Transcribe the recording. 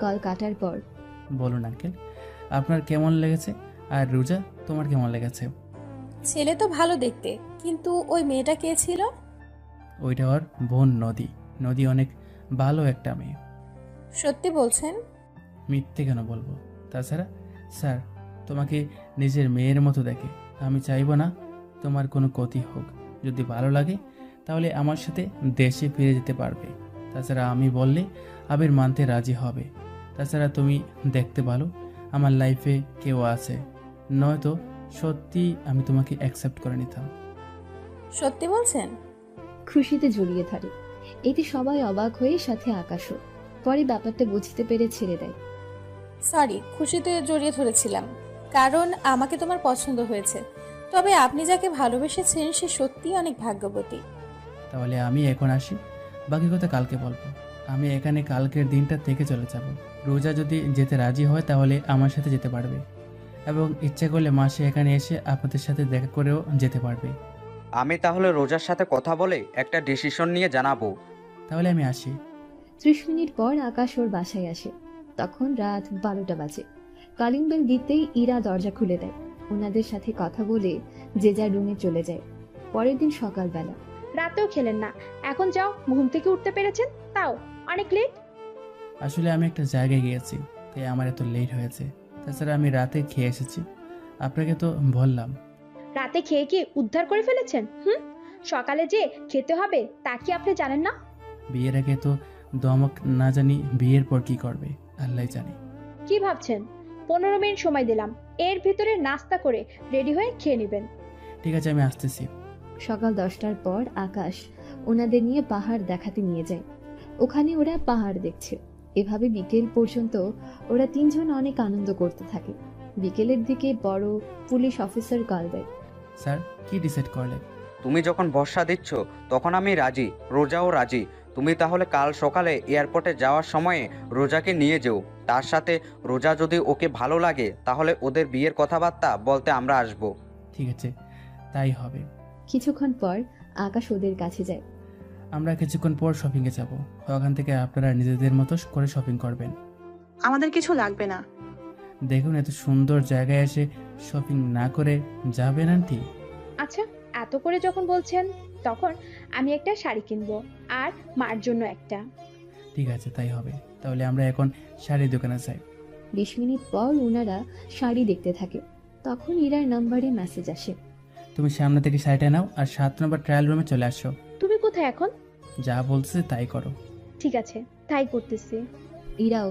Call কাটার পর বলুন uncle, আপনার কেমন লেগেছে? আর রোজা, তোমার কেমন লেগেছে? ছেলে তো ভালো দেখতে, কিন্তু ওই মেয়েটা কে ছিল? ওইটা ওর বোন নদী। নদী অনেক ভালো একটা মেয়ে। সত্যি বলছেন? মিথ্যে কেন বলবো? তাছাড়া স্যার তোমাকে নিজের মেয়ের মতো দেখে। আমি চাইবো না তোমার কোনো ক্ষতি হোক। যদি ভালো লাগে তাহলে আমার সাথে দেশে ফিরে যেতে পারবে। তাছাড়া আমি বললে আবির মানতে রাজি হবে। তাছাড়া তুমি দেখতে ভালো, আমার লাইফে কেউ আছে, নয়তো সত্যি আমি তোমাকে অ্যাকসেপ্ট করে নিতাম। সত্যি বলছেন? খুশিতে জড়িয়ে ধরে। এতে সবাই অবাক হয়ে, সাথে আকাশও। পরে ব্যাপারটা বুঝতে পেরে ছেড়ে দেয়। সরি, খুশিতে জড়িয়ে ধরেছিলাম, কারণ আমাকে তোমার পছন্দ হয়েছে। তবে আপনি যাকে ভালোবেসেছেন সে সত্যিই অনেক ভাগ্যবতী। তাহলে আমি এখন আসি, বাকি কথা কালকে বলবো। আমি এখানে কালকের দিনটা থেকে চলে যাব। রোজা যদি যেতে রাজি হয় তাহলে আমার সাথে যেতে পারবে, এবং ইচ্ছে করলে মাসে এখানে এসে আপনাদের সাথে দেখা করেও যেতে পারবে। আমি তাহলে রোজার সাথে কথা বলে একটা ডিসিশন নিয়ে জানাবো। তাহলে আমি আসি। 30 মিনিট পর আকাশ ওর বাসায় আসে। তখন রাত 12টা বাজে। কলিং বেল দিতেই ইরা দরজা খুলে দেয়। ওনাদের সাথে কথা বলে যে যার রুমে চলে যায়। পরের দিন সকালবেলা রাতেও খেলেন না, এখন যাও, ঘুম থেকে উঠতে পেরেছেন তাও অনেক লেট। আসলে আমি একটা জায়গায় গিয়েছি, তাই আমার এত লেট হয়েছে। তাছাড়া আমি রাতে খেয়ে এসেছি, আপনাকে তো বললাম। রাতে খেয়ে কি উদ্ধার করে ফেলেছেন? সকালে যে খেতে হবে তা কি আপনি জানেন না? বিয়ের আগে তো দমক না জানি, বিয়ের পর কি করবে আল্লাহ জানে। কি ভাবছেন? 15 মিনিট সময় দিলাম, এর ভিতরে নাস্তা করে রেডি হয়ে খেয়ে নেবেন। ঠিক আছে, আমি আসতেছি। সকাল 10টার পর আকাশ ওনাদের নিয়ে পাহাড় দেখাতে নিয়ে যায়। ওখানে ওরা পাহাড় দেখছে। এভাবে বিকেল পর্যন্ত ওরা তিনজন অনেক আনন্দ করতে থাকে। বিকেলের দিকে বড় পুলিশ অফিসার কল দেয়। স্যার, কি ডিসাইড করলেন? তুমি যখন ভরসা দিচ্ছ তখন আমি রাজি, রোজাও রাজি। তুমি তাহলে কাল সকালে এয়ারপোর্টে যাওয়ার সময়ে রোজাকে নিয়ে যেও। তার সাথে রোজা যদি ওকে ভালো লাগে তাহলে ওদের বিয়ের কথাবার্তা বলতে আমরা আসব। ঠিক আছে, তাই হবে। কিছুক্ষণ পর আকাশ ওদের কাছে যায়। আমরা কিছুক্ষণ পর শপিংয়ে যাব। ওখান থেকে আপনারা নিজেদের মতো করে শপিং করবেন। আমাদের কিছু লাগবে না। দেখুন, এত সুন্দর জায়গায় এসে শপিং না করে যাবেন আন্টি? আচ্ছা, এত করে যখন বলছেন তখন আমি একটা শাড়ি কিনবো, আর মার জন্য একটা। ঠিক আছে, তাই হবে। তাহলে আমরা এখন শাড়ির দোকানে যাই। 20 মিনিট পর ওনারা শাড়ি দেখতে থাকে। তখন ইরার নাম্বারে মেসেজ আসে। তুমি সামনে থেকে শাড়িটা নাও আর 7 নম্বর ট্রায়াল রুমে চলে আসো। তুমি কোথায় এখন? যা বলছে তাই করো। ঠিক আছে, তাই করতেছি। ইরাও